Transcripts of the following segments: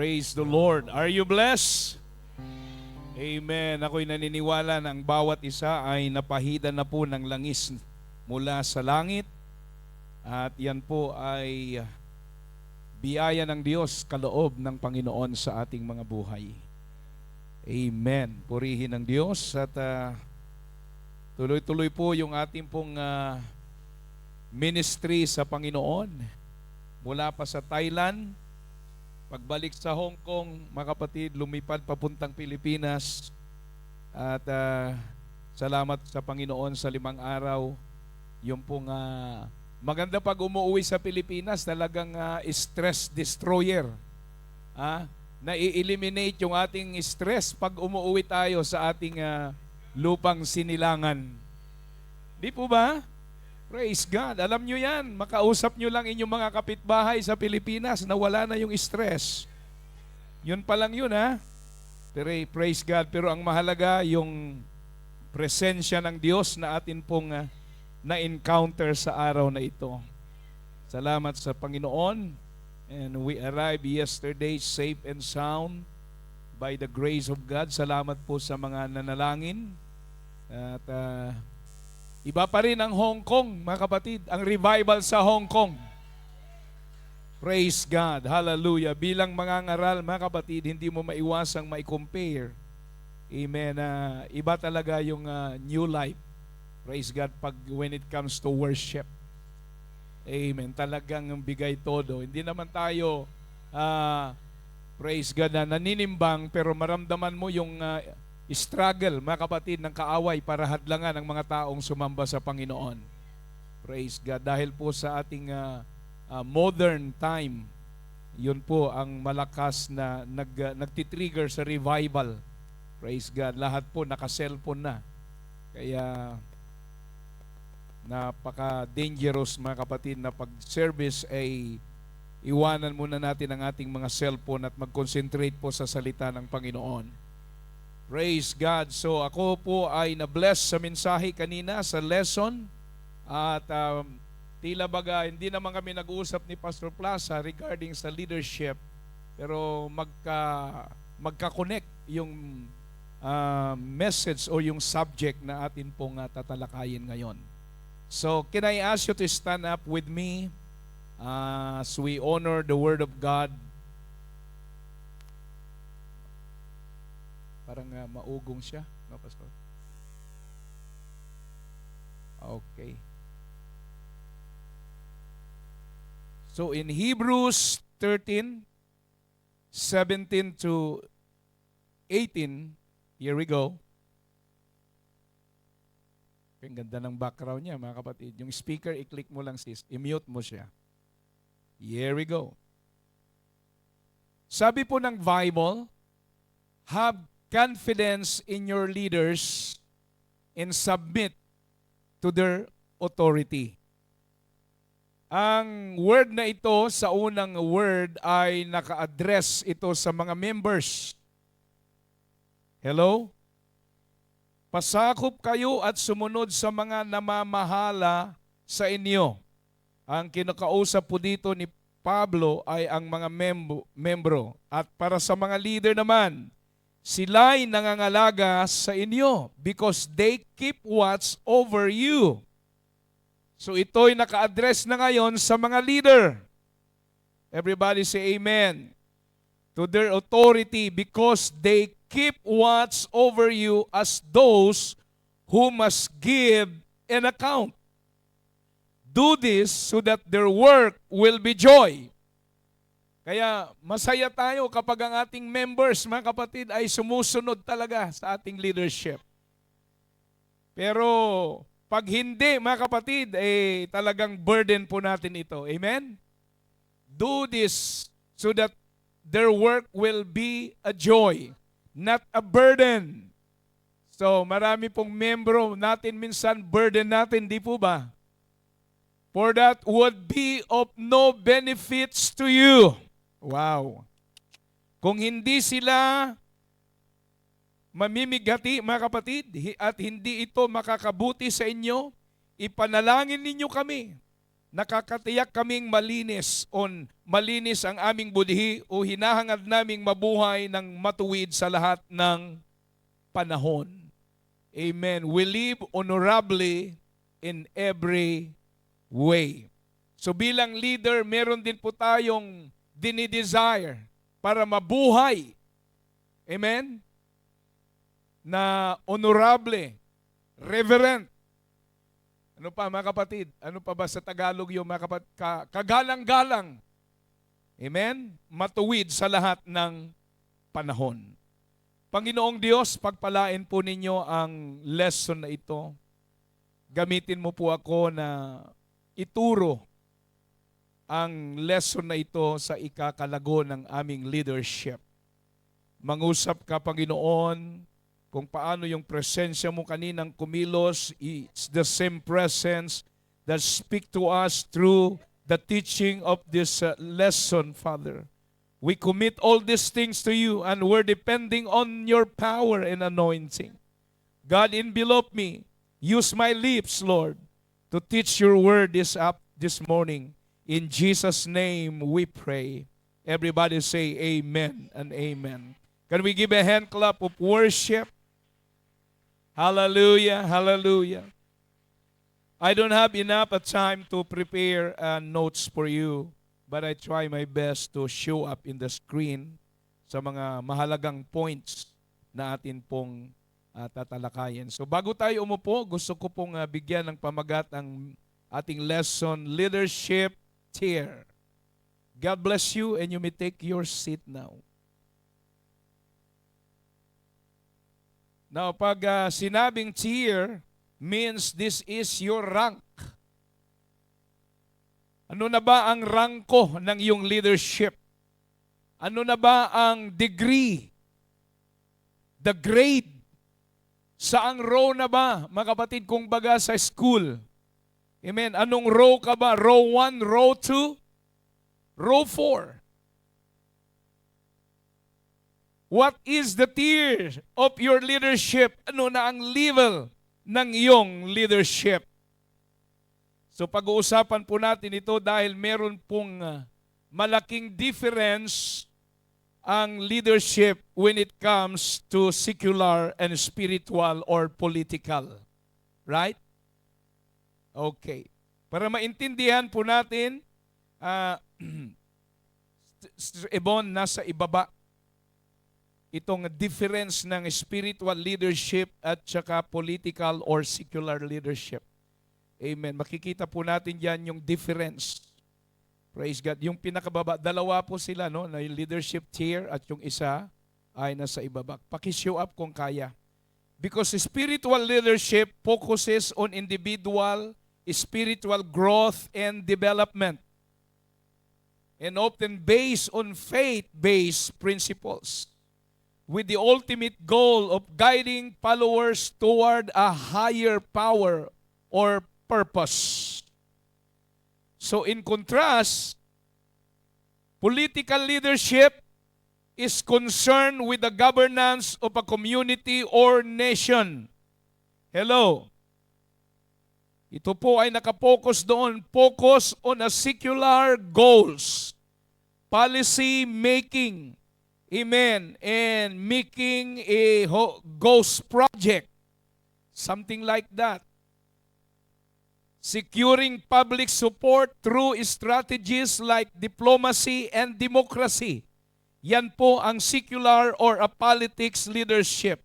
Praise the Lord. Are you blessed? Amen. Ako'y naniniwala na ang bawat isa ay napahida na po ng langis mula sa langit. At yan po ay biyaya ng Diyos, kaloob ng Panginoon sa ating mga buhay. Amen. Purihin ng Diyos at tuloy-tuloy po yung ating pong ministry sa Panginoon. Mula pa sa Thailand, pagbalik sa Hong Kong, mga kapatid, lumipad papuntang Pilipinas. At salamat sa Panginoon sa 5 araw. Yung pong maganda pag umuwi sa Pilipinas, talagang stress destroyer. Na-eliminate yung ating stress pag umuwi tayo sa ating lupang sinilangan. Di po ba? Praise God. Alam nyo yan. Makausap nyo lang inyong mga kapitbahay sa Pilipinas na wala na yung stress. Yun pa lang yun, ha? Praise God. Pero ang mahalaga, yung presensya ng Diyos na atin pong na-encounter sa araw na ito. Salamat sa Panginoon. And we arrived yesterday safe and sound by the grace of God. Salamat po sa mga nanalangin. At iba pa rin ang Hong Kong, mga kapatid. Ang revival sa Hong Kong. Praise God. Hallelujah. Bilang mangangaral, mga kapatid, hindi mo maiwasang mai-compare. Amen. Iba talaga yung new life. Praise God. When it comes to worship. Amen. Talagang bigay todo. Hindi naman tayo, praise God, na naninimbang, pero maramdaman mo yung struggle, mga kapatid, ng kaaway para hadlangan ang mga taong sumamba sa Panginoon. Praise God. Dahil po sa ating modern time, yun po ang malakas na nagtitrigger sa revival. Praise God. Lahat po naka-cellphone na. Kaya napaka-dangerous, mga kapatid, na pag-service ay iwanan muna natin ang ating mga cellphone at mag-concentrate po sa salita ng Panginoon. Praise God. So ako po ay na-bless sa mensahe kanina, sa lesson. At tila baga, hindi naman kami nag-uusap ni Pastor Plaza regarding sa leadership. Pero magka-connect yung message o yung subject na atin pong tatalakayin ngayon. So can I ask you to stand up with me as we honor the Word of God? Parang maugong siya, no, Pastor? Okay. So in Hebrews 13:17 to 18, here we go. Ang ganda ng background niya, mga kapatid. Yung speaker, i-click mo lang, sis. I-mute mo siya. Here we go. Sabi po ng Bible, have confidence in your leaders and submit to their authority. Ang word na ito, sa unang word, ay naka-address ito sa mga members. Hello? Pasakop kayo at sumunod sa mga namamahala sa inyo. Ang kinakausap po dito ni Pablo ay ang mga membro. At para sa mga leader naman, sila'y nangangalaga sa inyo because they keep watch over you. So ito'y naka-address na ngayon sa mga leader. Everybody say amen. To their authority because they keep watch over you as those who must give an account. Do this so that their work will be joy. Kaya masaya tayo kapag ang ating members, mga kapatid, ay sumusunod talaga sa ating leadership. Pero pag hindi, mga kapatid, talagang burden po natin ito. Amen? Do this so that their work will be a joy, not a burden. So marami pong membro natin minsan burden natin, di po ba? For that would be of no benefits to you. Wow. Kung hindi sila mamimigati, mga kapatid, at hindi ito makakabuti sa inyo, ipanalangin ninyo kami nakakatiyak kaming malinis ang aming budhi o hinahangad naming mabuhay ng matuwid sa lahat ng panahon. Amen. We live honorably in every way. So bilang leader, meron din po tayong dinidesire para mabuhay. Amen? Na honorable, reverent. Ano pa mga kapatid? Ano pa ba sa Tagalog yung mga kapatid? Kagalang-galang. Amen? Matuwid sa lahat ng panahon. Panginoong Diyos, pagpalain po ninyo ang lesson na ito. Gamitin mo po ako na ituro ang lesson na ito sa ikakalago ng aming leadership. Mangusap ka, Panginoon, kung paano yung presensya mo kaninang kumilos, it's the same presence that speak to us through the teaching of this lesson, Father. We commit all these things to you and we're depending on your power and anointing. God, envelop me. Use my lips, Lord, to teach your word this morning. In Jesus' name we pray. Everybody say amen and amen. Can we give a hand clap of worship? Hallelujah, hallelujah. I don't have enough time to prepare notes for you, but I try my best to show up in the screen sa mga mahalagang points na atin pong tatalakayin. So bago tayo umupo, gusto ko pong bigyan ng pamagat ang ating lesson, Leadership Tier. God bless you and you may take your seat now. Now, pag sinabing tier, means this is your rank. Ano na ba ang rangko ng iyong leadership? Ano na ba ang degree? The grade? Saang row na ba, mga kapatid, kung baga sa school? Amen. Anong row ka ba? Row 1, row 2, row 4? What is the tier of your leadership? Ano na ang level ng iyong leadership? So pag-uusapan po natin ito dahil meron pong malaking difference ang leadership when it comes to secular and spiritual or political. Right? Okay. Para maintindihan po natin, Ebon, nasa ibaba itong difference ng spiritual leadership at saka political or secular leadership. Amen. Makikita po natin diyan yung difference. Praise God. Yung pinakababa, dalawa po sila, no, na yung leadership tier at yung isa ay nasa ibaba. Paki-show up kung kaya. Because spiritual leadership focuses on individual spiritual growth and development and often based on faith-based principles, with the ultimate goal of guiding followers toward a higher power or purpose. So in contrast, political leadership is concerned with the governance of a community or nation. Hello. Ito po ay nakapokus doon, focus on a secular goals, policy making, amen, and making a ghost project, something like that. Securing public support through strategies like diplomacy and democracy. Yan po ang secular or a politics leadership.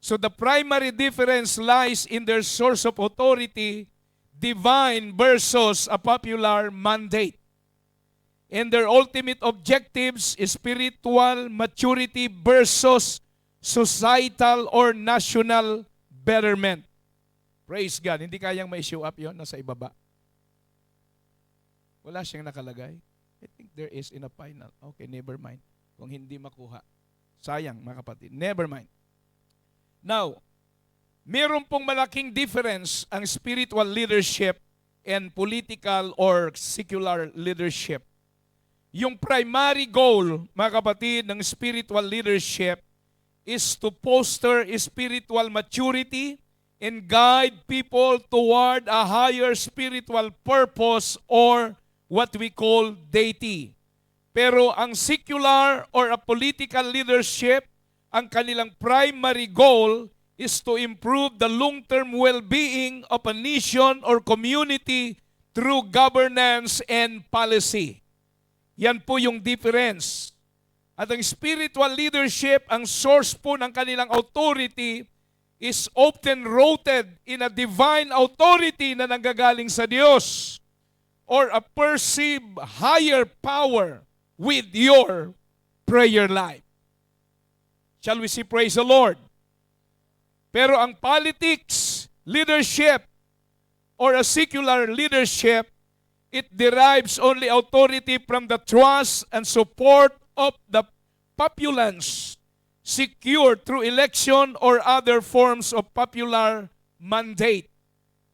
So the primary difference lies in their source of authority, divine versus a popular mandate. And their ultimate objectives, spiritual maturity versus societal or national betterment. Praise God. Hindi kayang ma-show up yon, nasa ibaba. Wala siyang nakalagay. I think there is in a final. Okay, never mind. Kung hindi makuha. Sayang, mga kapatid. Never mind. Now, meron pong malaking difference ang spiritual leadership and political or secular leadership. Yung primary goal, mga kapatid, ng spiritual leadership is to foster spiritual maturity and guide people toward a higher spiritual purpose or what we call deity. Pero ang secular or a political leadership, ang kanilang primary goal is to improve the long-term well-being of a nation or community through governance and policy. Yan po yung difference. At ang spiritual leadership, ang source po ng kanilang authority is often rooted in a divine authority na nanggagaling sa Diyos or a perceived higher power with your prayer life. Shall we see, praise the Lord? Pero ang politics, leadership, or a secular leadership, it derives only authority from the trust and support of the populace secured through election or other forms of popular mandate.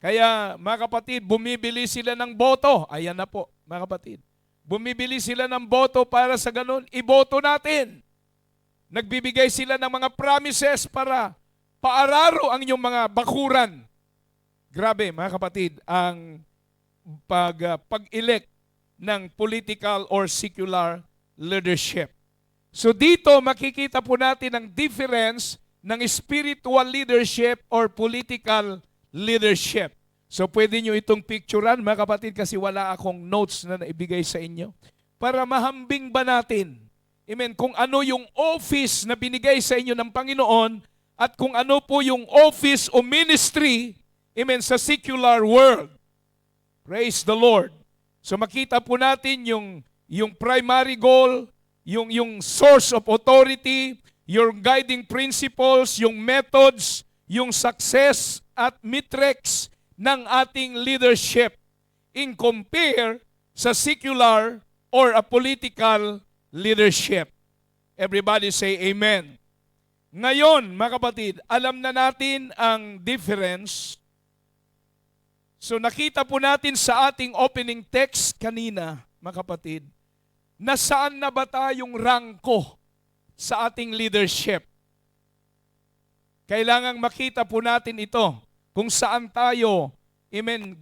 Kaya mga kapatid, bumibili sila ng boto. Ayan na po mga kapatid. Bumibili sila ng boto para sa ganun, iboto natin. Nagbibigay sila ng mga promises para paararo ang inyong mga bakuran. Grabe mga kapatid, ang pag-elect ng political or secular leadership. So dito makikita po natin ang difference ng spiritual leadership or political leadership. So pwede nyo itong picturean mga kapatid kasi wala akong notes na naibigay sa inyo para mahambing ba natin, amen, kung ano yung office na binigay sa inyo ng Panginoon at kung ano po yung office o ministry, amen, sa secular world. Praise the Lord. So makita po natin yung primary goal, yung source of authority, yung guiding principles, yung methods, yung success at metrics ng ating leadership in compare sa secular or a political leadership. Everybody say amen. Ngayon, mga kapatid, alam na natin ang difference. So nakita po natin sa ating opening text kanina, mga kapatid, na saan na ba tayong rangko sa ating leadership. Kailangang makita po natin ito kung saan tayo, amen,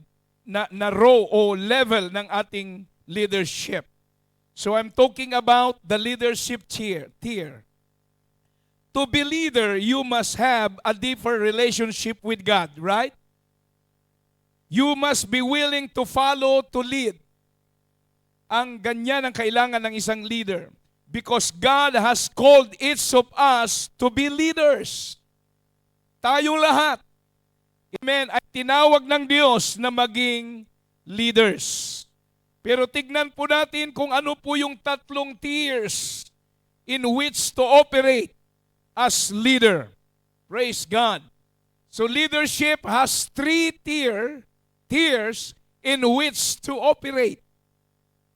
na row o level ng ating leadership. So I'm talking about the leadership tier. To be leader, you must have a deeper relationship with God, right? You must be willing to follow, to lead. Ang ganyan ang kailangan ng isang leader. Because God has called each of us to be leaders. Tayong lahat, amen, ay tinawag ng Diyos na maging leaders. Pero tignan po natin kung ano po yung tatlong tiers in which to operate as leader. Praise God. So leadership has three tiers in which to operate.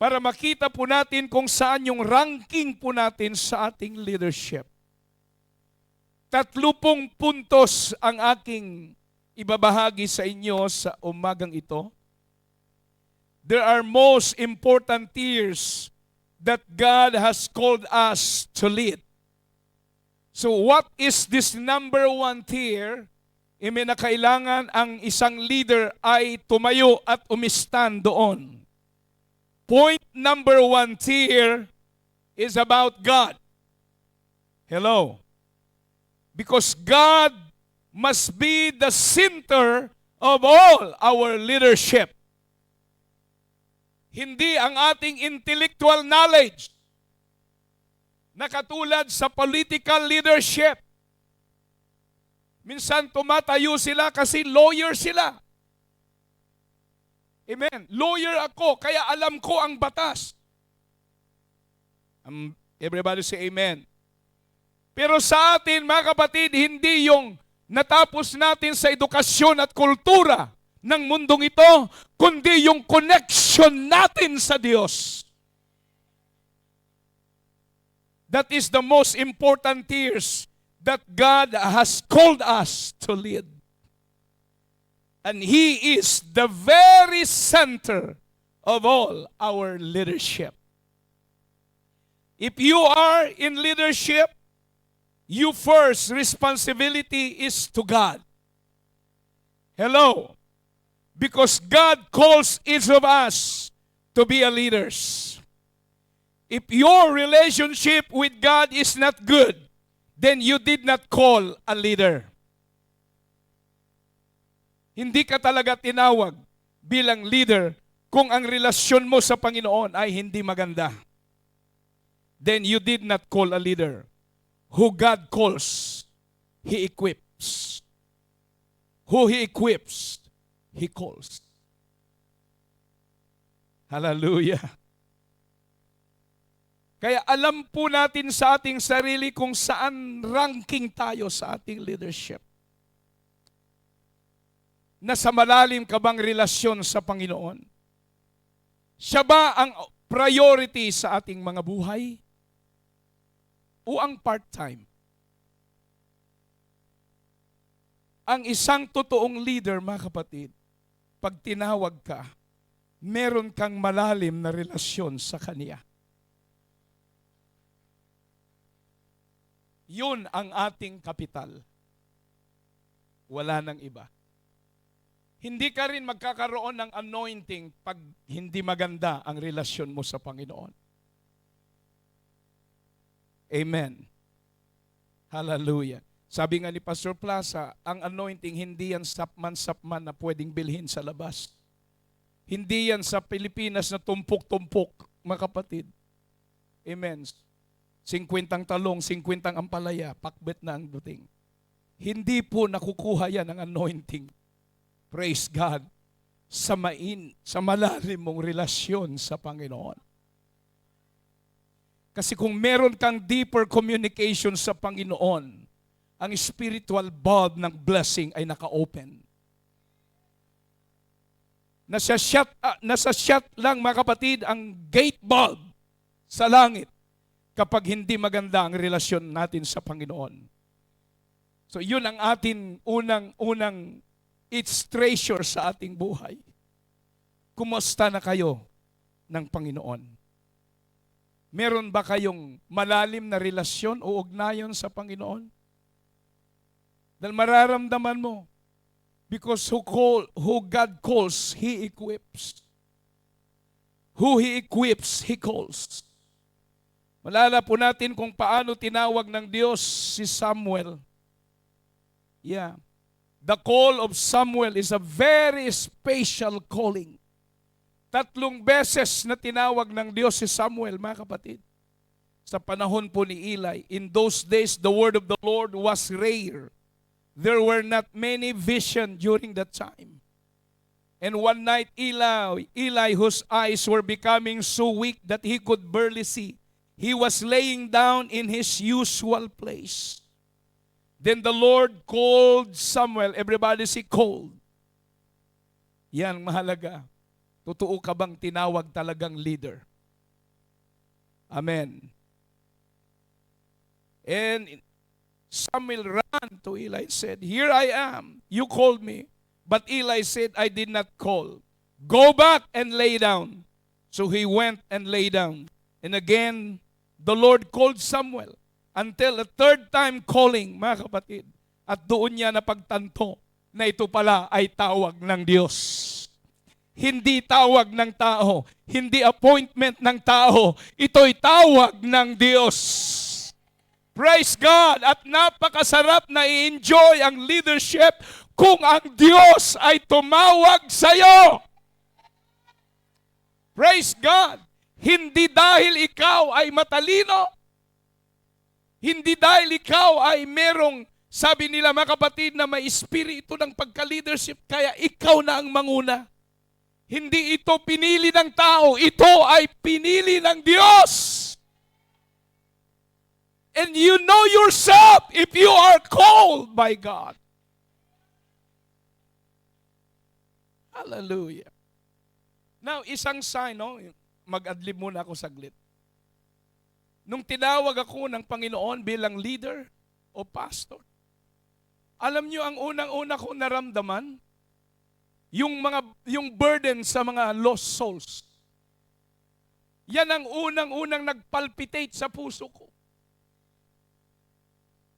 Para makita po natin kung saan yung ranking po natin sa ating leadership. 30 puntos ang aking ibabahagi sa inyo sa umagang ito. There are most important tiers that God has called us to lead. So what is this number one tier? Na kailangan ang isang leader ay tumayo at umistan doon. Point number one tier is about God. Hello. Because God must be the center of all our leadership. Hindi ang ating intellectual knowledge na katulad sa political leadership. Minsan tumatayo sila kasi lawyer sila. Amen. Lawyer ako, kaya alam ko ang batas. Everybody say amen. Pero sa atin, mga kapatid, hindi yung natapos natin sa edukasyon at kultura ng mundong ito, kundi yung connection natin sa Diyos. That is the most important tiers that God has called us to lead. And He is the very center of all our leadership. If you are in leadership, your first responsibility is to God. Hello. Because God calls each of us to be a leaders. If your relationship with God is not good, then you did not call a leader. Hindi ka talaga tinawag bilang leader kung ang relasyon mo sa Panginoon ay hindi maganda. Then you did not call a leader. Who God calls, He equips. Who He equips, He calls. Hallelujah. Kaya alam po natin sa ating sarili kung saan ranking tayo sa ating leadership. Nasa malalim ka bang relasyon sa Panginoon? Siya ba ang priority sa ating mga buhay? O ang part-time? Ang isang totoong leader, mga kapatid, pag tinawag ka, meron kang malalim na relasyon sa Kanya. Yun ang ating kapital. Wala nang iba. Hindi ka rin magkakaroon ng anointing pag hindi maganda ang relasyon mo sa Panginoon. Amen. Hallelujah. Sabi nga ni Pastor Plaza, ang anointing hindi yan sapman-sapman na pwedeng bilhin sa labas. Hindi yan sa Pilipinas na tumpok-tumpok, mga kapatid. Amen. 50 talong, 50 ampalaya, pakbet na ang duting. Hindi po nakukuha yan ang anointing. Praise God. Sa malalim mong relasyon sa Panginoon. Kasi kung meron kang deeper communication sa Panginoon, ang spiritual bulb ng blessing ay naka-open. Nasa shut lang, mga kapatid, ang gate bulb sa langit kapag hindi maganda ang relasyon natin sa Panginoon. So yun ang atin unang it's treasure sa ating buhay. Kumusta na kayo ng Panginoon? Meron ba kayong malalim na relasyon o ugnayon sa Panginoon? Dahil mararamdaman mo, because who God calls, He equips. Who He equips, He calls. Malala po natin kung paano tinawag ng Diyos si Samuel. Yeah. The call of Samuel is a very special calling. 3 beses na tinawag ng Diyos si Samuel, mga kapatid. Sa panahon po ni Eli, in those days, the word of the Lord was rare. There were not many visions during that time. And one night, Eli, whose eyes were becoming so weak that he could barely see, he was laying down in his usual place. Then the Lord called Samuel. Everybody say called. Yan, mahalaga. Totoo ka bang tinawag talagang leader? Amen. And Samuel ran to Eli and said, "Here I am. You called me." But Eli said, "I did not call. Go back and lay down." So he went and lay down. And again, the Lord called Samuel until a third time calling, mga kapatid. At doon niya napagtanto na ito pala ay tawag ng Diyos. Hindi tawag ng tao. Hindi appointment ng tao. Ito'y tawag ng Diyos. Praise God! At napakasarap na i-enjoy ang leadership kung ang Diyos ay tumawag sa iyo. Praise God! Hindi dahil ikaw ay matalino, hindi dahil ikaw ay merong, sabi nila mga kapatid, na may espiritu ng pagka-leadership, kaya ikaw na ang manguna. Hindi ito pinili ng tao, ito ay pinili ng Diyos. And you know yourself if you are called by God. Hallelujah. Now, isang sign, no? Mag-adlib muna ako saglit. Nung tinawag ako ng Panginoon bilang leader o pastor, alam nyo ang unang-una kong naramdaman? Yung burden sa mga lost souls. Yan ang unang-unang nagpalpitate sa puso ko.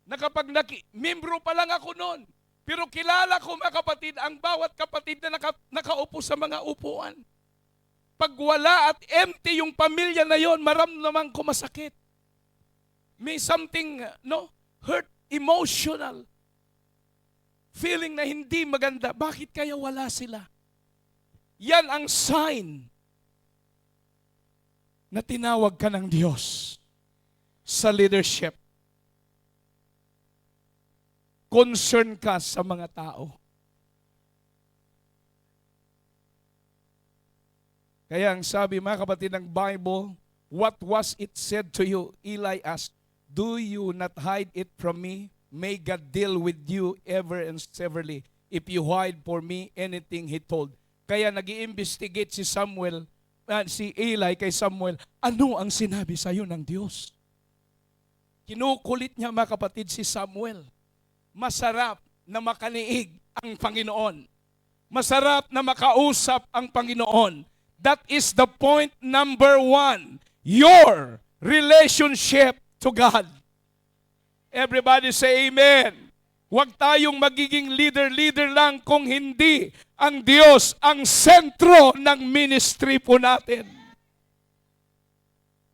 Na kapag membro pa lang ako noon, Pero kilala ko mga kapatid, ang bawat kapatid na nakaupo sa mga upuan. Pag wala at empty yung pamilya na yon, maramdaman ko masakit. May something, hurt, emotional. Feeling na hindi maganda. Bakit kaya wala sila? Yan ang sign na tinawag ka ng Diyos sa leadership. Concern ka sa mga tao. Kaya ang sabi mga kapatid ng Bible, what was it said to you? Eli asked, do you not hide it from me? May God deal with you ever and severally if you hide for me anything He told. Kaya nag-i-investigate si Eli kay Samuel, ano ang sinabi sa iyo ng Diyos? Kinukulit niya mga kapatid si Samuel. Masarap na makaniig ang Panginoon. Masarap na makausap ang Panginoon. That is the point number 1. Your relationship to God. Everybody say amen. Huwag tayong magiging leader lang kung hindi ang Diyos ang sentro ng ministry po natin.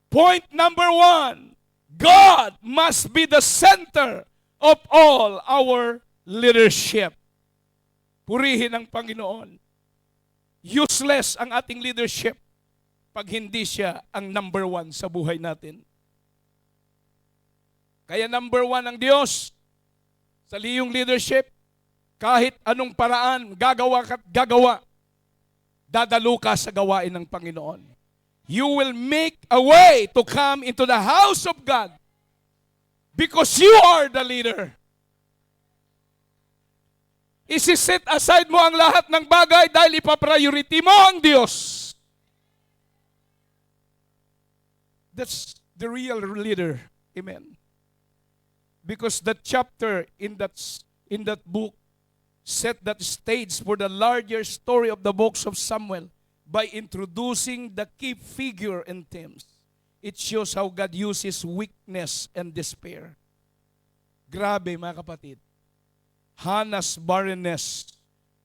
Point number 1. God must be the center of all our leadership. Purihin ang Panginoon. Useless ang ating leadership pag hindi siya ang number 1 sa buhay natin. Kaya number 1 ang Diyos sa liyong leadership. Kahit anong paraan, gagawa, dadalo ka sa gawain ng Panginoon. You will make a way to come into the house of God because you are the leader. Isi-set aside mo ang lahat ng bagay dahil ipapriority mo ang Diyos. That's the real leader. Amen. Because that chapter in that book set that stage for the larger story of the books of Samuel by introducing the key figure and themes. It shows how God uses weakness and despair. Grabe mga kapatid. Hannah's barrenness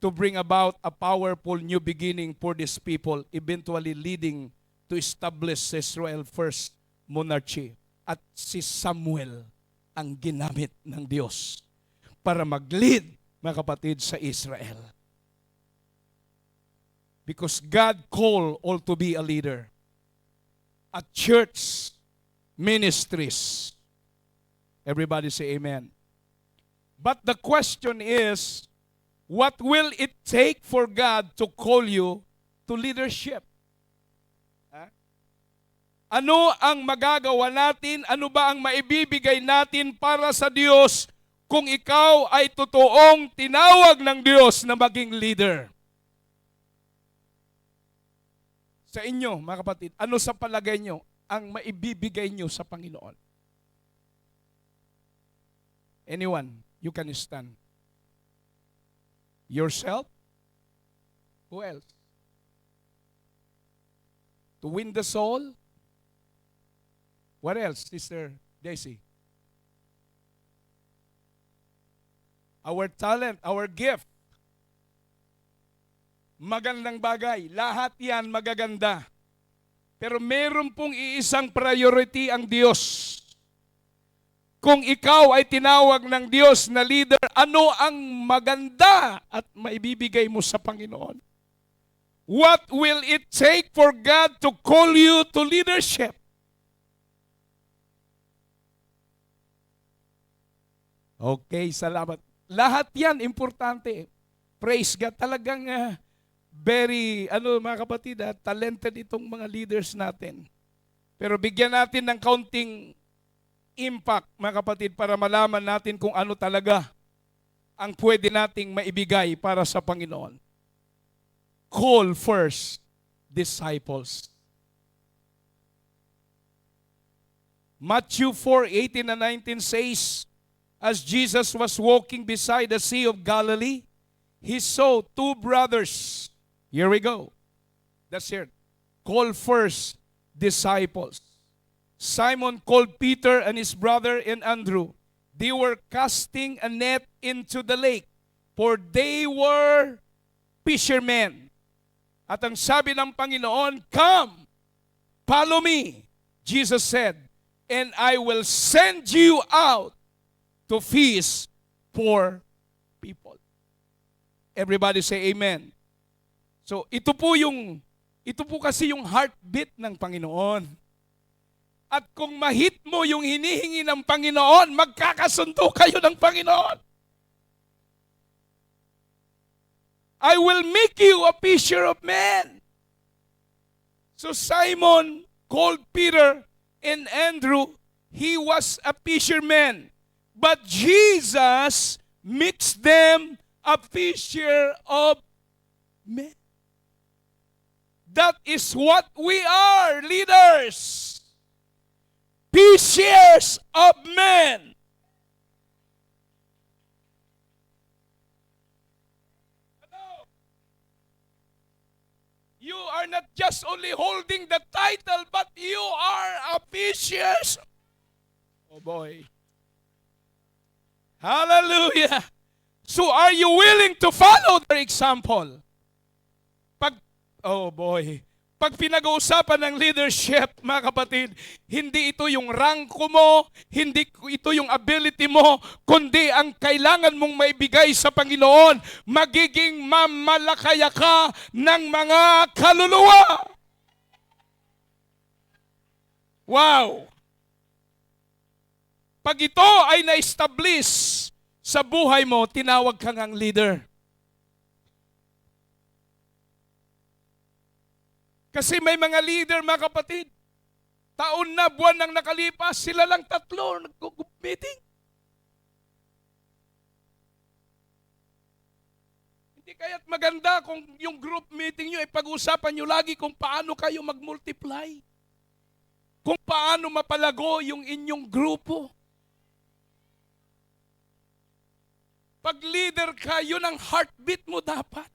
to bring about a powerful new beginning for these people, eventually leading to establish Israel's first monarchy. At si Samuel ang ginamit ng Diyos para mag-lead, mga kapatid, sa Israel. Because God called all to be a leader. At church, ministries. Everybody say amen. But the question is, what will it take for God to call you to leadership? Ano ang magagawa natin? Ano ba ang maibibigay natin para sa Diyos kung ikaw ay totoong tinawag ng Diyos na maging leader? Sa inyo, mga kapatid, ano sa palagay nyo ang maibibigay nyo sa Panginoon? Anyone, you can stand. Yourself? Who else? To win the soul? What else, Sister Daisy? Our talent, our gift. Magandang bagay. Lahat yan magaganda. Pero meron pong iisang priority ang Diyos. Kung ikaw ay tinawag ng Diyos na leader, ano ang maganda at maibibigay mo sa Panginoon? What will it take for God to call you to leadership? Okay, salamat. Lahat yan, importante. Praise God. Talagang very, mga kapatid, talented itong mga leaders natin. Pero bigyan natin ng kaunting impact, mga kapatid, para malaman natin kung ano talaga ang pwede nating maibigay para sa Panginoon. Call first disciples. Matthew 4:18 and 19 says, as Jesus was walking beside the Sea of Galilee, He saw two brothers. Here we go. That's it. Call first disciples. Simon called Peter and his brother and Andrew. They were casting a net into the lake, for they were fishermen. At ang sabi ng Panginoon, come, follow me. Jesus said, and I will send you out to fish for people. Everybody say amen. So ito po kasi yung heartbeat ng Panginoon. At kung mahit mo yung hinihingi ng Panginoon, magkakasundo kayo ng Panginoon. I will make you a fisher of men. So Simon called Peter and Andrew, he was a fisherman. But Jesus makes them a fisher of men. That is what we are, leaders. Fishers of men. You are not just only holding the title, but you are a fishers. Oh boy. Hallelujah. So are you willing to follow their example? Oh boy. Pag pinag-uusapan ng leadership, mga kapatid, hindi ito yung ranko mo, hindi ito yung ability mo, kundi ang kailangan mong maibigay sa Panginoon, magiging mamalakaya ka ng mga kaluluwa. Wow! Pag ito ay na-establish sa buhay mo, tinawag kang ang leader. Kasi may mga leader, mga kapatid, taon na, buwan nang nakalipas, sila lang tatlo nag-group meeting. Hindi kaya't maganda kung yung group meeting nyo ay pag-usapan nyo lagi kung paano kayo mag-multiply. Kung paano mapalago yung inyong grupo. Pag leader ka, yun ang heartbeat mo dapat.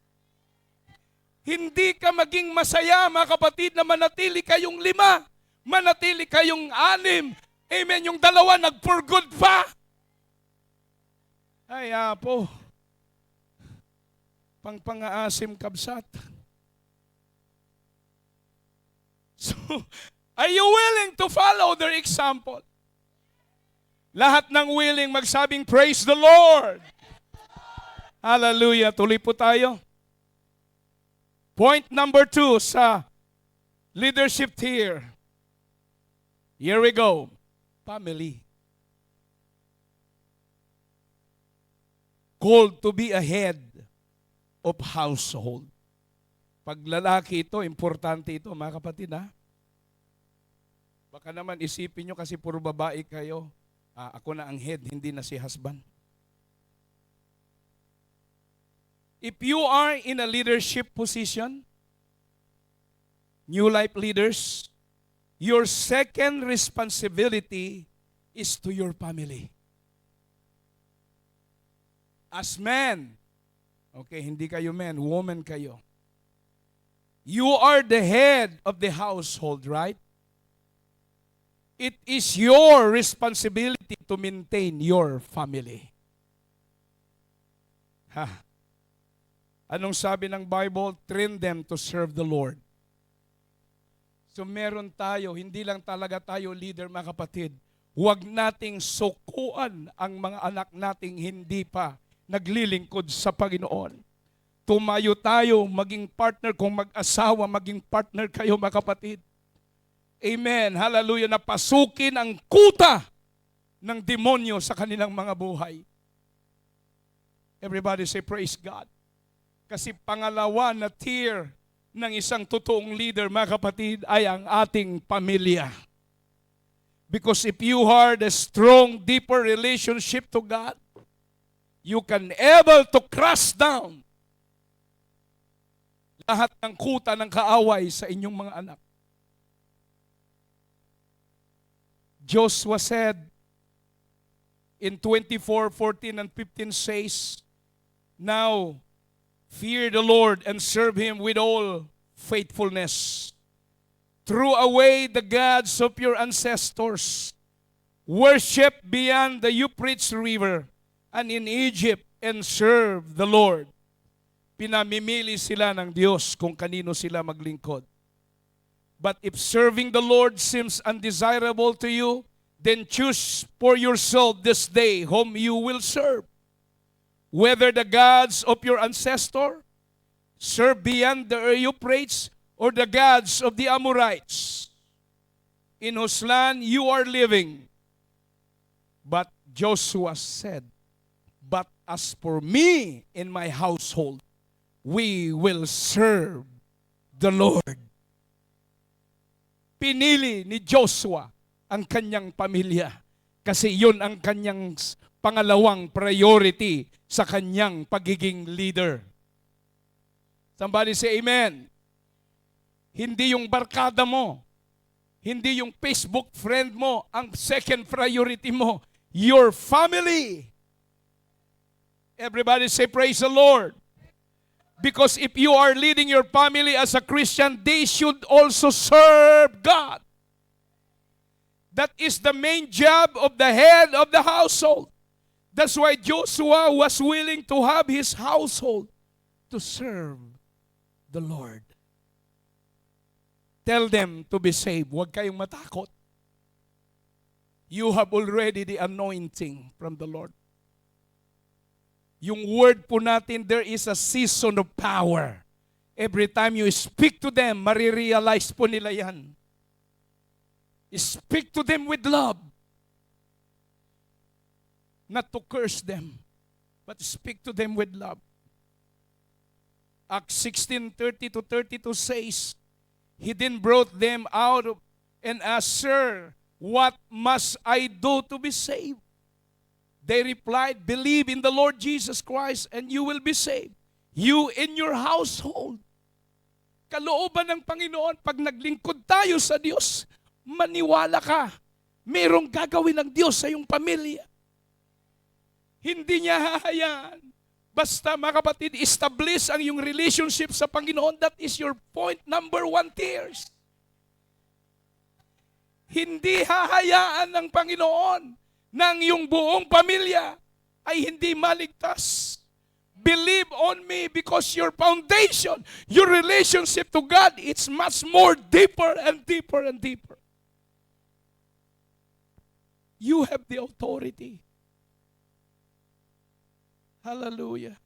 Hindi ka maging masaya, mga kapatid, na manatili kayong 5, manatili kayong 6. Amen, yung 2 nag-for good pa. Ay, apo. Pang-pangaasim kabsat. So, are you willing to follow their example? Lahat ng willing magsabing, praise the Lord. Hallelujah. Tuloy po tayo. Point number 2 sa leadership tier. Here we go. Family. Called to be a head of household. Pag lalaki ito, importante ito, mga kapatid, ha? Baka naman isipin nyo kasi puro babae kayo. Ako na ang head, hindi na si husband. If you are in a leadership position, New Life leaders, your second responsibility is to your family. As men, okay, hindi kayo men, woman kayo. You are the head of the household, right? It is your responsibility to maintain your family. Ha. Anong sabi ng Bible? Train them to serve the Lord. So meron tayo, hindi lang talaga tayo leader, mga kapatid. Huwag nating sukuan ang mga anak nating hindi pa naglilingkod sa Panginoon. Tumayo tayo, maging partner, kung mag-asawa, maging partner kayo, mga kapatid. Amen. Hallelujah. Napasukin ang kuta ng demonyo sa kanilang mga buhay. Everybody say, praise God. Kasi pangalawa na tier ng isang totoong leader, mga kapatid, ay ang ating pamilya. Because if you have a strong, deeper relationship to God, you can able to crush down lahat ng kuta ng kaaway sa inyong mga anak. Joshua said in 24:14 and 15 says, now, fear the Lord and serve Him with all faithfulness. Throw away the gods of your ancestors. Worship beyond the Euphrates River and in Egypt and serve the Lord. Pinamimili sila ng Diyos kung kanino sila maglingkod. But if serving the Lord seems undesirable to you, then choose for yourself this day whom you will serve. Whether the gods of your ancestor, serve beyond the Euphrates, or the gods of the Amorites, in whose land you are living. But Joshua said, but as for me and my household, we will serve the Lord. Pinili ni Joshua ang kanyang pamilya kasi yun ang kanyang pangalawang priority sa kanyang pagiging leader. Somebody say amen. Hindi yung barkada mo, hindi yung Facebook friend mo, ang second priority mo, your family. Everybody say praise the Lord. Because if you are leading your family as a Christian, they should also serve God. That is the main job of the head of the household. That's why Joshua was willing to have his household to serve the Lord. Tell them to be saved. Huwag kayong matakot. You have already the anointing from the Lord. Yung word po natin, there is a season of power. Every time you speak to them, marirealize po nila yan. Speak to them with love. Not to curse them, but speak to them with love. Acts 16:30-32 says, He then brought them out and asked, Sir, what must I do to be saved? They replied, believe in the Lord Jesus Christ and you will be saved. You and your household. Kalooban ng Panginoon, pag naglingkod tayo sa Diyos, maniwala ka, mayroong gagawin ng Diyos sa iyong pamilya. Hindi niya hahayaan. Basta mga kapatid, establish ang iyong relationship sa Panginoon. That is your point number 1, tears. Hindi hahayaan ng Panginoon nang yung buong pamilya ay hindi maligtas. Believe on me because your foundation, your relationship to God, it's much more deeper and deeper and deeper. You have the authority. Hallelujah.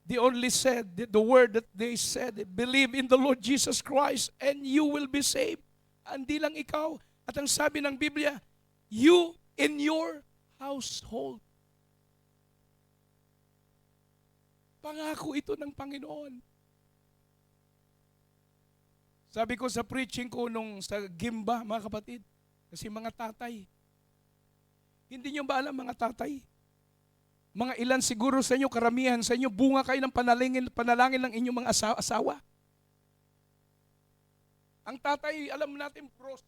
They only said, the word that they said, believe in the Lord Jesus Christ and you will be saved. Hindi lang ikaw. At ang sabi ng Biblia, you in your household. Pangako ito ng Panginoon. Sabi ko sa preaching ko nung sa Gimba, mga kapatid, kasi mga tatay, hindi nyo ba alam mga tatay? Mga ilan siguro sa inyo, karamihan sa inyo, bunga kayo ng panalangin ng inyong mga asawa. Ang tatay, alam natin, pros.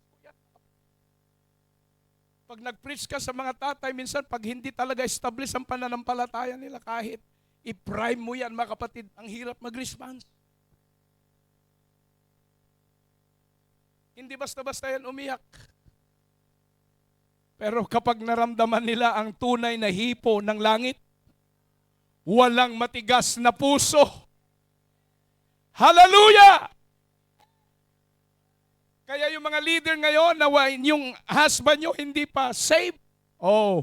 Pag nag-preach ka sa mga tatay, minsan pag hindi talaga establish ang pananampalataya nila, kahit i-prime mo yan, mga kapatid, ang hirap mag-response. Hindi basta-basta yan umiyak. Pero kapag naramdaman nila ang tunay na hipo ng langit, walang matigas na puso. Hallelujah! Kaya yung mga leader ngayon na yung husband nyo hindi pa saved, oh,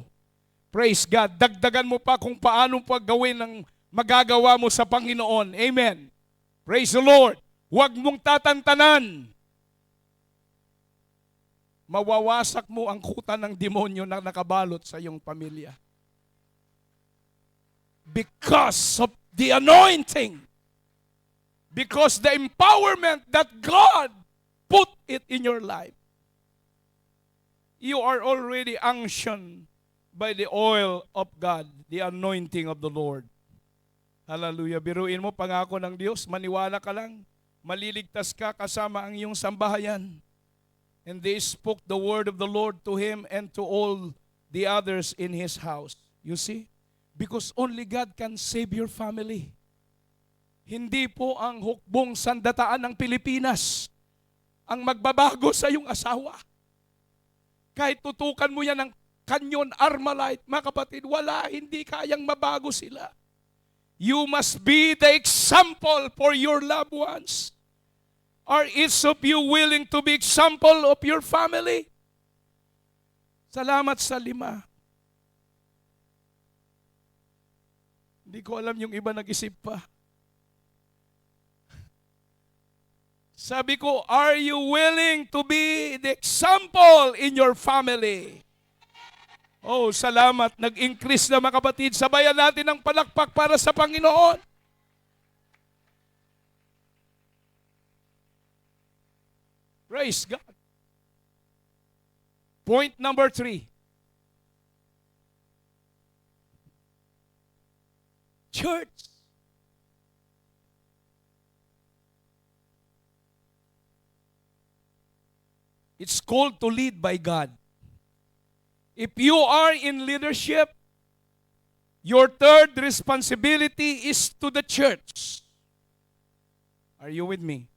praise God. Dagdagan mo pa kung paano gawin ang magagawa mo sa Panginoon. Amen. Praise the Lord. Huwag mong tatantanan. Mawawasak mo ang kuta ng demonyo na nakabalot sa iyong pamilya. Because of the anointing. Because the empowerment that God put it in your life. You are already unctioned by the oil of God, the anointing of the Lord. Hallelujah. Biruin mo, pangako ng Diyos, maniwala ka lang, maliligtas ka kasama ang iyong sambahayan. And they spoke the word of the Lord to him and to all the others in his house. You see? Because only God can save your family. Hindi po ang hukbong sandataan ng Pilipinas ang magbabago sa iyong asawa. Kahit tutukan mo yan ng Canyon, Armalite, mga kapatid, wala, hindi kayang mabago sila. You must be the example for your loved ones. Are each of you willing to be example of your family? Salamat sa 5. Hindi ko alam yung iba nag-isip pa. Sabi ko, are you willing to be the example in your family? Oh, salamat. Nag-increase na mga kapatid. Sabayan natin ang palakpak para sa Panginoon. Praise God. Point number 3. Church. It's called to lead by God. If you are in leadership, your third responsibility is to the church. Are you with me?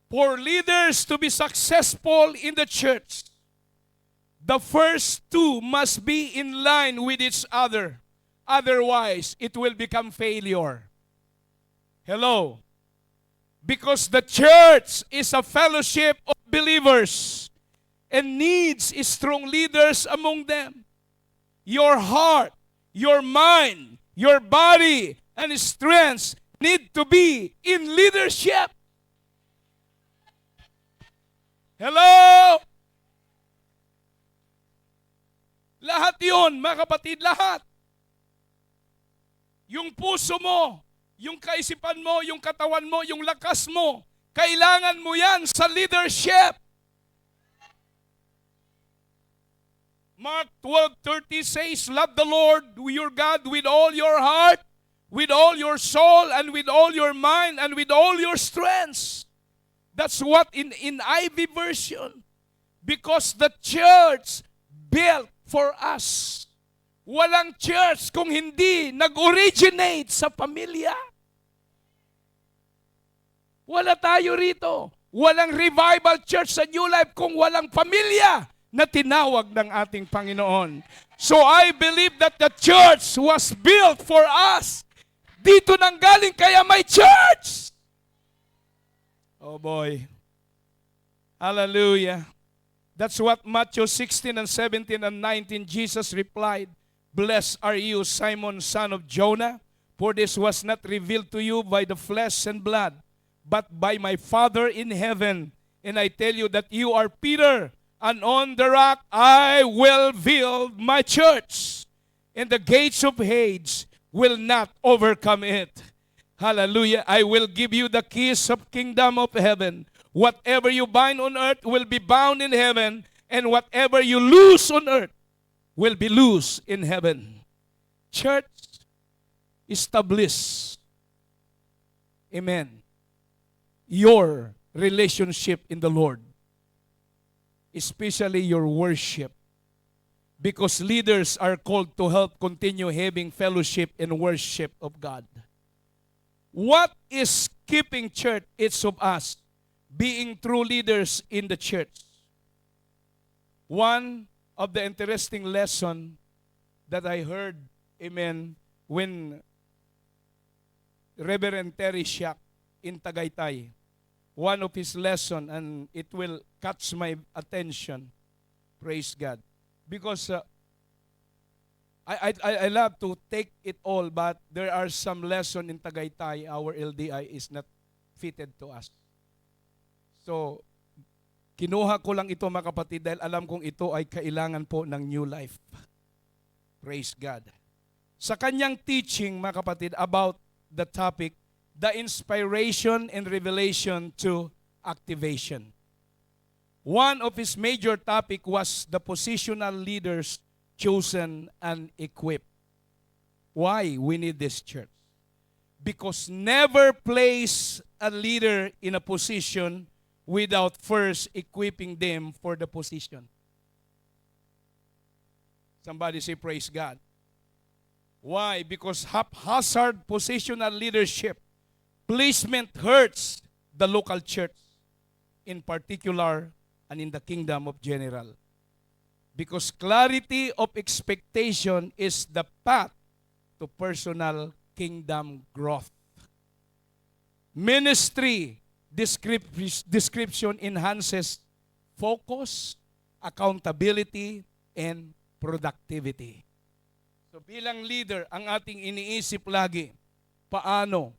For leaders to be successful in the church, the first 2 must be in line with each other. Otherwise, it will become failure. Hello? Because the church is a fellowship of believers and needs strong leaders among them. Your heart, your mind, your body, and strengths need to be in leadership. Hello? Lahat yun, mga kapatid, lahat. Yung puso mo, yung kaisipan mo, yung katawan mo, yung lakas mo, kailangan mo yan sa leadership. Mark 12:30 says, love the Lord your God with all your heart, with all your soul, and with all your mind, and with all your strengths. That's what in IV version. Because the church built for us. Walang church kung hindi nag-originate sa pamilya. Wala tayo rito. Walang revival church sa New Life kung walang pamilya na tinawag ng ating Panginoon. So I believe that the church was built for us. Dito nang galing kaya may church. Oh boy. Hallelujah. That's what Matthew 16 and 17 and 19, Jesus replied, blessed are you, Simon, son of Jonah, for this was not revealed to you by the flesh and blood, but by my Father in heaven. And I tell you that you are Peter, and on the rock I will build my church, and the gates of Hades will not overcome it. Hallelujah. I will give you the keys of kingdom of heaven. Whatever you bind on earth will be bound in heaven, and whatever you loose on earth will be loose in heaven. Church, establish, amen, your relationship in the Lord. Especially your worship. Because leaders are called to help continue having fellowship and worship of God. What is keeping church, each of us, being true leaders in the church? One of the interesting lesson that I heard, amen, when Reverend Terry Siak in Tagaytay, one of his lesson, and it will catch my attention. Praise God. Because I love to take it all, but there are some lesson in Tagaytay, our LDI is not fitted to us. So, kinuha ko lang ito mga kapatid dahil alam kong ito ay kailangan po ng New Life. Praise God. Sa kanyang teaching mga kapatid about the topic, the inspiration and revelation to activation. One of his major topic was the positional leaders chosen and equipped. Why we need this church? Because never place a leader in a position without first equipping them for the position. Somebody say praise God. Why? Because haphazard positional leadership placement hurts the local church in particular and in the kingdom of general. Because clarity of expectation is the path to personal kingdom growth. Ministry description enhances focus, accountability, and productivity. So bilang leader, ang ating iniisip lagi, paano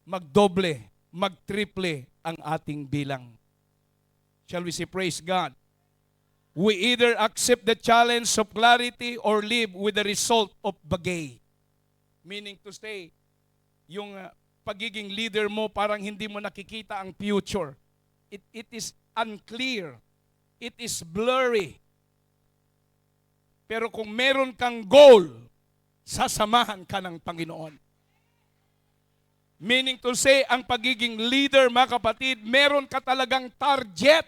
magdoble, magtriple ang ating bilang. Shall we say praise God? We either accept the challenge of clarity or live with the result of bagay. Meaning to say, yung pagiging leader mo parang hindi mo nakikita ang future. It is unclear. It is blurry. Pero kung meron kang goal, sasamahan ka ng Panginoon. Meaning to say, ang pagiging leader, mga kapatid, meron ka talagang target.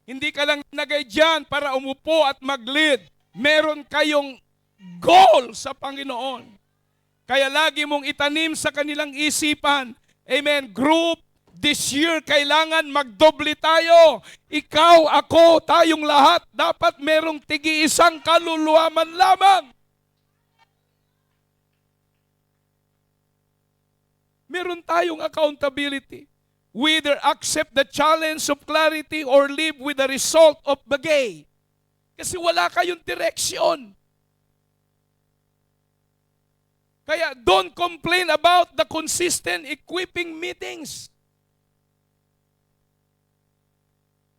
Hindi ka lang nagay dyan para umupo at mag-lead. Meron kayong goal sa Panginoon. Kaya lagi mong itanim sa kanilang isipan, amen, group, this year kailangan magdoble tayo. Ikaw, ako, tayong lahat, dapat merong tigi-isang kaluluwa man lamang. Meron tayong accountability. We either accept the challenge of clarity or live with the result of bagay. Kasi wala kayong direksyon. Kaya don't complain about the consistent equipping meetings.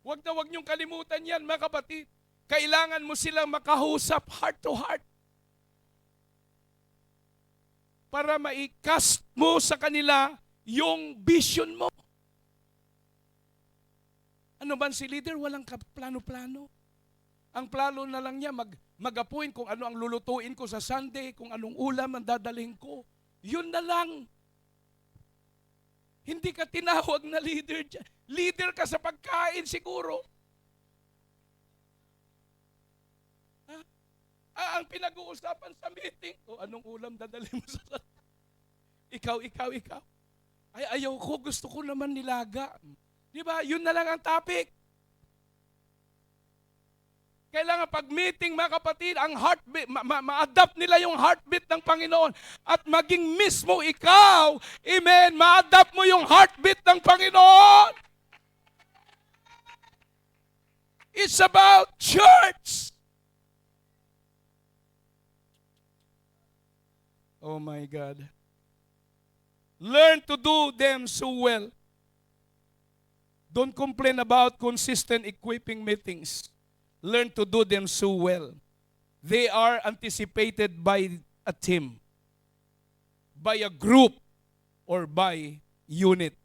Huwag na huwag niyong kalimutan yan, mga kapatid. Kailangan mo silang makahusap heart to heart. Para maikast mo sa kanila yung vision mo. Ano man si leader, walang plano-plano. Ang plano na lang niya, mag-appoint kung ano ang lulutuin ko sa Sunday, kung anong ulam ang dadalhin ko. Yun na lang. Hindi ka tinawag na leader dyan. Leader ka sa pagkain siguro. Ang pinag-uusapan sa meeting, anong ulam dadalhin mo sa Sunday? Ikaw. Ay, ayaw ko, gusto ko naman nilaga. Di ba? Yun na lang ang topic. Kailangan pag meeting, mga kapatid, ang heartbeat, ma-adapt nila yung heartbeat ng Panginoon. At maging mismo ikaw, amen, ma-adapt mo yung heartbeat ng Panginoon. It's about church. Oh my God. Learn to do them so well. Don't complain about consistent equipping meetings. Learn to do them so well. They are anticipated by a team, by a group, or by unit.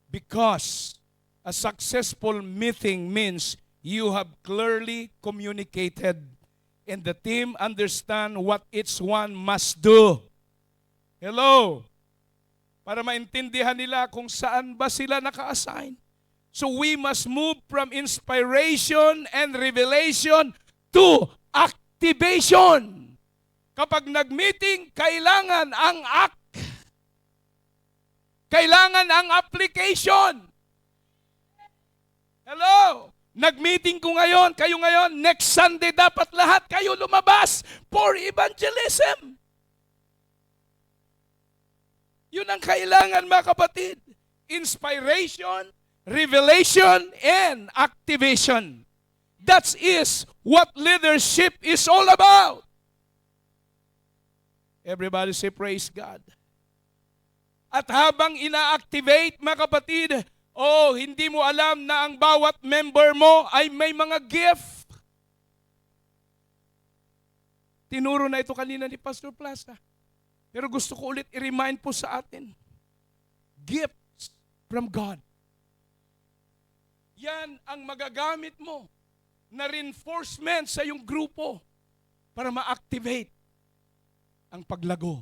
Because a successful meeting means you have clearly communicated and the team understand what each one must do. Hello? Para maintindihan nila kung saan ba sila naka-assign. So we must move from inspiration and revelation to activation. Kapag nag-meeting, kailangan ang act. Kailangan ang application. Hello? Nag-meeting ko ngayon, kayo ngayon, next Sunday dapat lahat kayo lumabas for evangelism. Yun ang kailangan, mga kapatid. Inspiration, revelation, and activation. That is what leadership is all about. Everybody say praise God. At habang ina-activate, mga kapatid, hindi mo alam na ang bawat member mo ay may mga gift. Tinuro na ito kanina ni Pastor Plaza. Pero gusto ko ulit i-remind po sa atin. Gifts from God. Yan ang magagamit mo na reinforcement sa iyong grupo para ma-activate ang paglago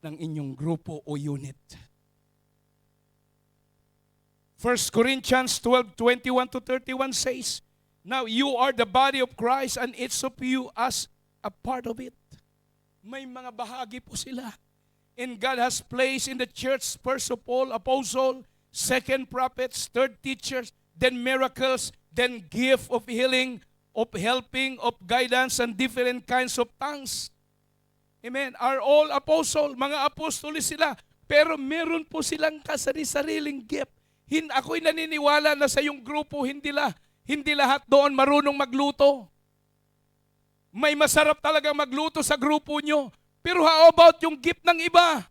ng inyong grupo o unit. 1 Corinthians 12:21-31 says, now you are the body of Christ and each of you as a part of it. May mga bahagi po sila. And God has placed in the church, first of all, apostle, second prophets, third teachers, then miracles, then gift of healing, of helping, of guidance, and different kinds of tongues. Amen. Are all apostle, mga apostolis sila. Pero meron po silang kasari-sariling gift. Ako'y naniniwala na sa yung grupo, hindi lahat doon marunong magluto. May masarap talaga magluto sa grupo nyo. Pero how about yung gift ng iba?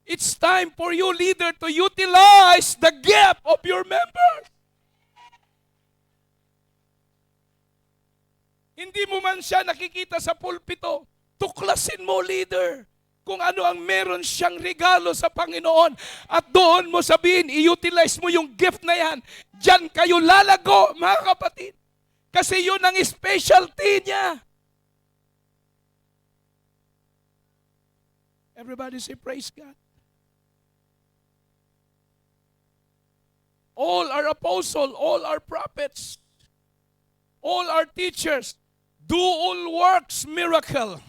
It's time for you, leader, to utilize the gift of your members. Hindi mo man siya nakikita sa pulpito, tuklasin mo, leader, kung ano ang meron siyang regalo sa Panginoon. At doon mo sabihin, i-utilize mo yung gift na yan. Diyan kayo lalago, mga kapatid. Kasi yun ang specialty niya. Everybody say, praise God. All are apostles, all are prophets, all are teachers. Do all works, miracle.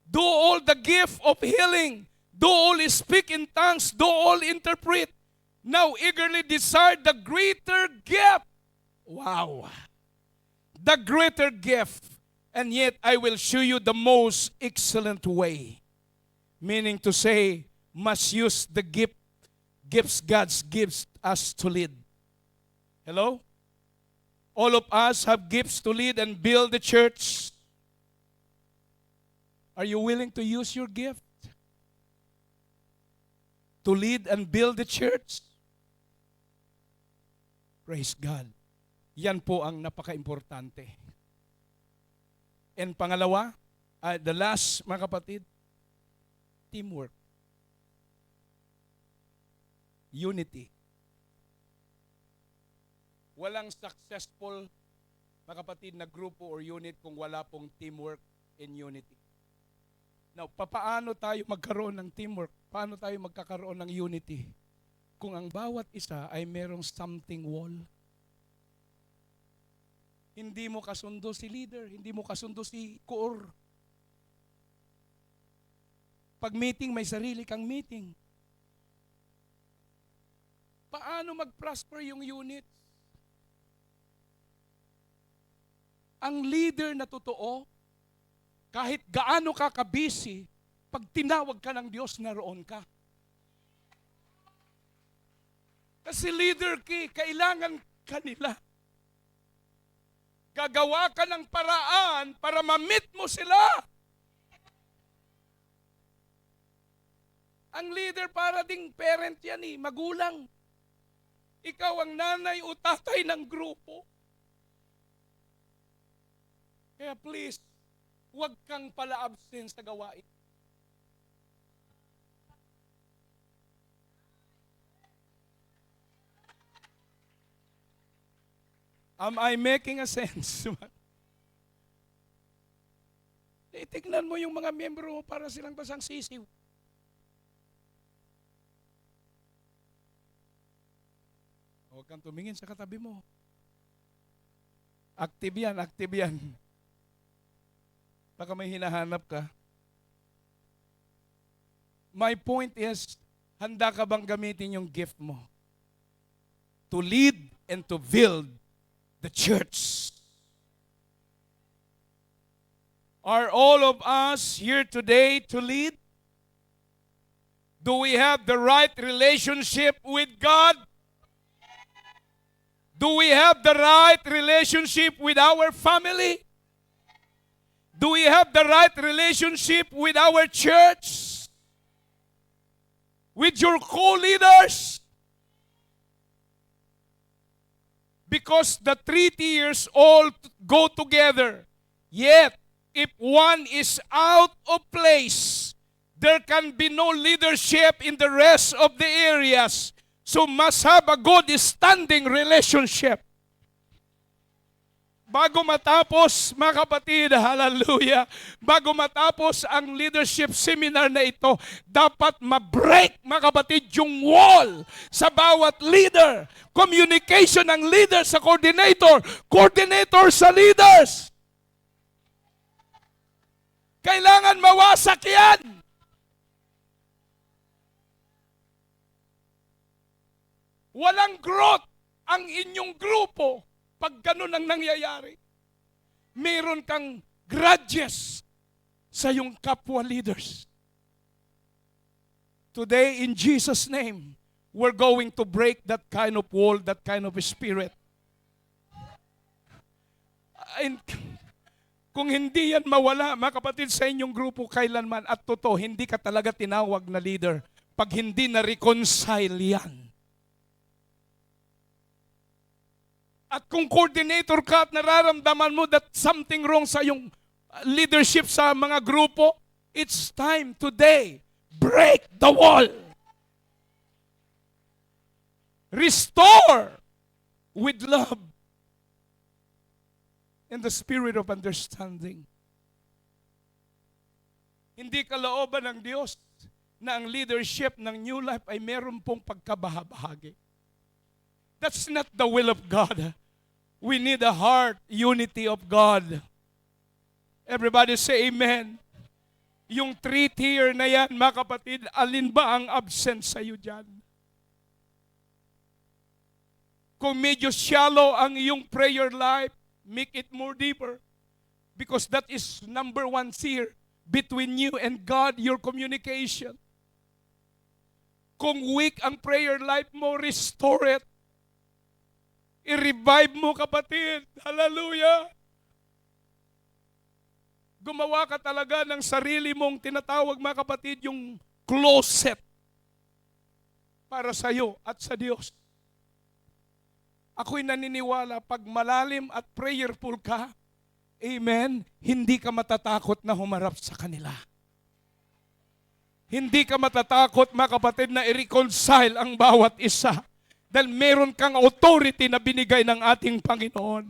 Do all the gift of healing. Do all speak in tongues. Do all interpret. Now eagerly desire the greater gift. Wow. The greater gift. And yet I will show you the most excellent way. Meaning to say, must use the gifts God gives us to lead. Hello? All of us have gifts to lead and build the church. Are you willing to use your gift to lead and build the church? Praise God. Yan po ang napaka-importante. And pangalawa, the last, mga kapatid, teamwork. Unity. Walang successful, mga kapatid, na grupo or unit kung wala pong teamwork and unity. Now, paano tayo magkaroon ng teamwork? Paano tayo magkakaroon ng unity? Kung ang bawat isa ay merong something wall. Hindi mo kasundo si leader, hindi mo kasundo si core. Pag meeting, may sarili kang meeting. Paano mag-prosper yung unit? Ang leader na totoo, kahit gaano ka ka-busy, pag tinawag ka ng Diyos, naroon ka. Kasi leader kailangan ka nila. Gagawa ka ng paraan para ma-meet mo sila. Ang leader para ding parent yan magulang. Ikaw ang nanay o tatay ng grupo. Kaya please, huwag kang pala-absent sa gawain. Am I making a sense? Tignan mo yung mga miyembro mo para silang basang sisiw. Huwag kang tumingin sa katabi mo. Active yan, active yan. Baka may hinahanap ka. My point is, handa ka bang gamitin yung gift mo to lead and to build the church? Are all of us here today to lead? Do we have the right relationship with God? Do we have the right relationship with our family? Do we have the right relationship with our church? With your co-leaders? Because the 3 tiers all go together. Yet, if one is out of place, there can be no leadership in the rest of the areas. So must have a good standing relationship. Bago matapos, mga kapatid, hallelujah, bago matapos ang leadership seminar na ito, dapat ma-break, mga kapatid, yung wall sa bawat leader. Communication ng leader sa coordinator, coordinator sa leaders. Kailangan mawasak yan. Walang growth ang inyong grupo Pag ganun ang nangyayari, meron kang grudges sa iyong kapwa leaders. Today, in Jesus' name, we're going to break that kind of wall, that kind of spirit. And kung hindi yan mawala, mga kapatid, sa inyong grupo kailanman, at totoo, hindi ka talaga tinawag na leader pag hindi na-reconcile yan. At kung coordinator ka at nararamdaman mo that something wrong sa iyong leadership sa mga grupo, it's time today, break the wall. Restore with love and the spirit of understanding. Hindi kalooban ng Diyos na ang leadership ng New Life ay meron pong pagkabahabahagi. That's not the will of God. We need a heart unity of God. Everybody say amen. Yung 3-tier na yan, mga kapatid, alin ba ang absent sa iyo dyan? Kung medyo shallow ang iyong prayer life, make it more deeper. Because that is number 1 tier between you and God, your communication. Kung weak ang prayer life mo, restore it. I-revive mo, kapatid. Hallelujah. Gumawa ka talaga ng sarili mong tinatawag, mga kapatid, yung closet para sa iyo at sa Diyos. Ako'y naniniwala, pag malalim at prayerful ka, amen, hindi ka matatakot na humarap sa kanila. Hindi ka matatakot, mga kapatid, na i-reconcile ang bawat isa. Dahil meron kang authority na binigay ng ating Panginoon.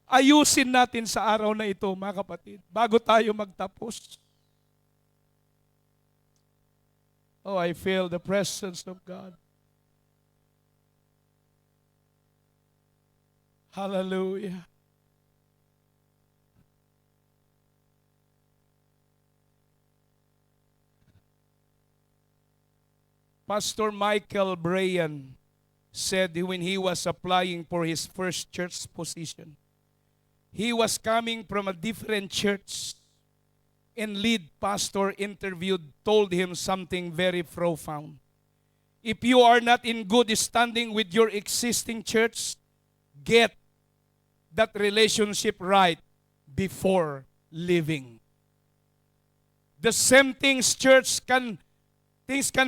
Ayusin natin sa araw na ito, mga kapatid, bago tayo magtapos. Oh, I feel the presence of God. Hallelujah. Pastor Michael Brayan said when he was applying for his first church position, he was coming from a different church, and lead pastor interviewed told him something very profound. If you are not in good standing with your existing church, get that relationship right before leaving. The same things can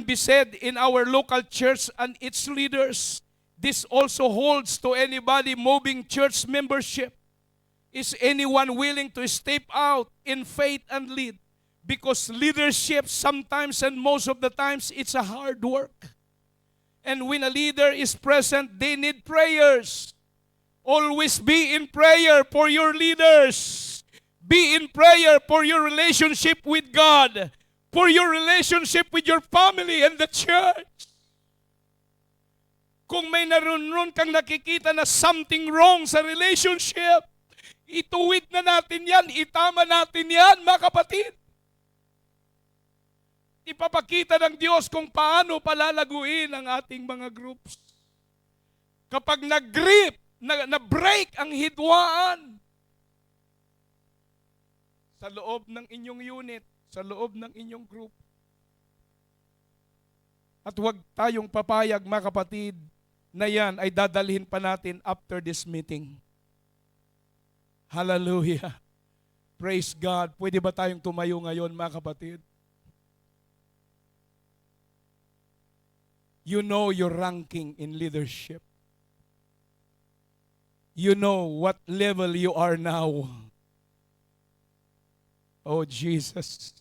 be said in our local church and its leaders. This also holds to anybody moving church membership. Is anyone willing to step out in faith and lead? Because leadership sometimes and most of the times it's a hard work. And when a leader is present, they need prayers. Always be in prayer for your leaders. Be in prayer for your relationship with God. For your relationship with your family and the church. Kung may naroon kang nakikita na something wrong sa relationship, ituwid na natin yan, itama natin yan, mga kapatid. Ipapakita ng Diyos kung paano palalaguin ang ating mga groups. Kapag nag-grip, na-break ang hidwaan sa loob ng inyong unit, sa loob ng inyong group. At huwag tayong papayag, mga kapatid, na yan ay dadalhin pa natin after this meeting. Hallelujah. Praise God. Pwede ba tayong tumayo ngayon, mga kapatid? You know your ranking in leadership. You know what level you are now. Oh, Jesus.